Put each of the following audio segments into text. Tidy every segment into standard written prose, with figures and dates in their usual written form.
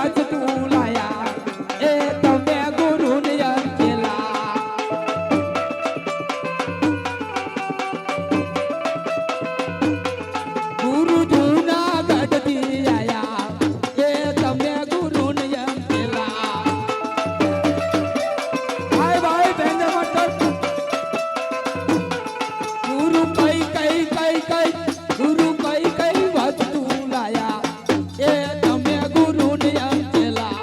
વસ્તુ લાયા એ તમે ગુરુને અંકેલા ગુરુ જૂનાગઢથી આયા એ તમે ગુરુને અંકેલા ભાઈ ભાઈ બેન મટર ગુરુ કઈ કઈ કઈ કઈ ગુરુ કઈ કઈ વસ્તુ લાયા એ તમે ગુરુને અંકેલા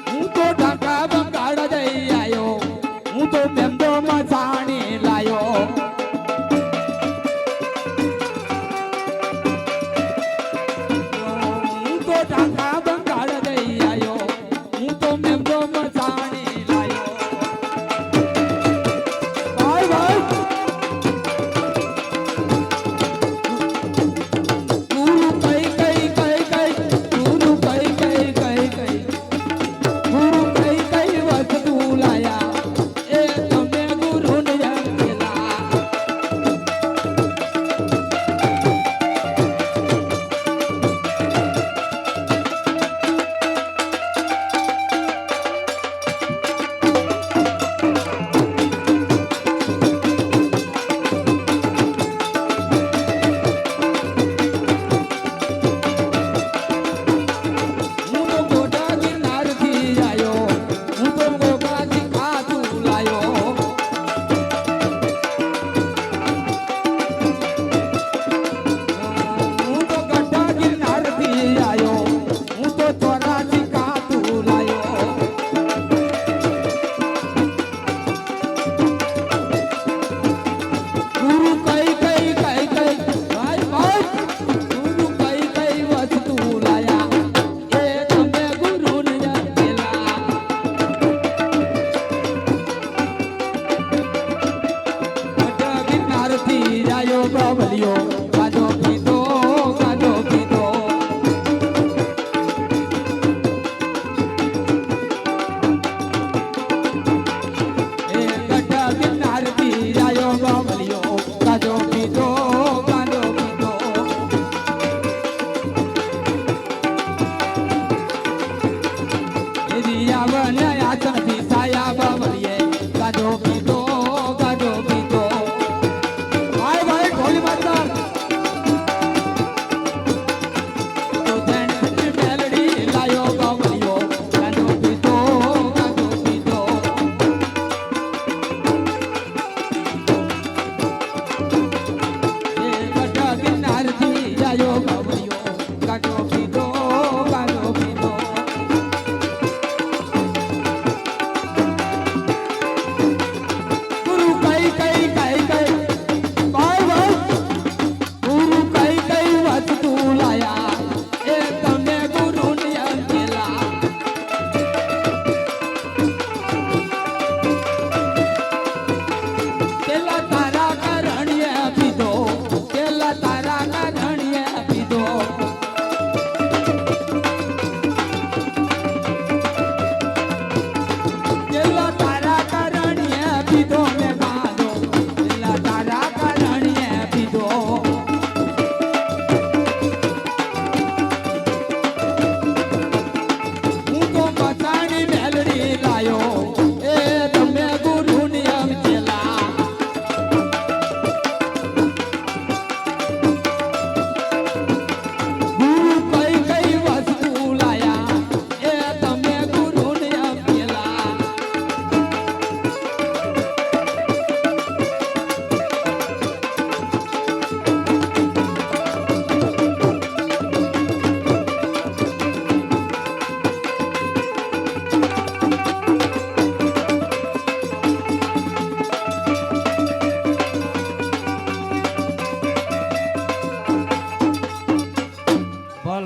હું તો ઢાકા બંગાળ જઈ આયો હું તો મેંદો મજાણી લાયો હું તો ઢાકા બંગાળ જઈ આયો હું તો મેંદો મજાણી લાયો ભાઈ ભાઈ ગુરુ કઈ કઈ કઈ કઈ ગુરુ કઈ કઈ કઈ કઈ ગુરુ કઈ કઈ વસ્તુ લાયા એ તમે ગુરુને અંકેલા હું તો ગોટા ગિરનારથી આયો હું તો ગોગાથી ખાતું લાયો હું તો ગઢા ગિરનારથી આયો હું તો ચોરાથી ખાતું લાયો ગુરુ કઈ કઈ કઈ કઈ ભાઈ ભાઈ ગુરુ કઈ કઈ વસ્તુ લાયા એ તમે ગુરુને અંકેલા ગઢા ગિરનારથી આયો બાવલિયો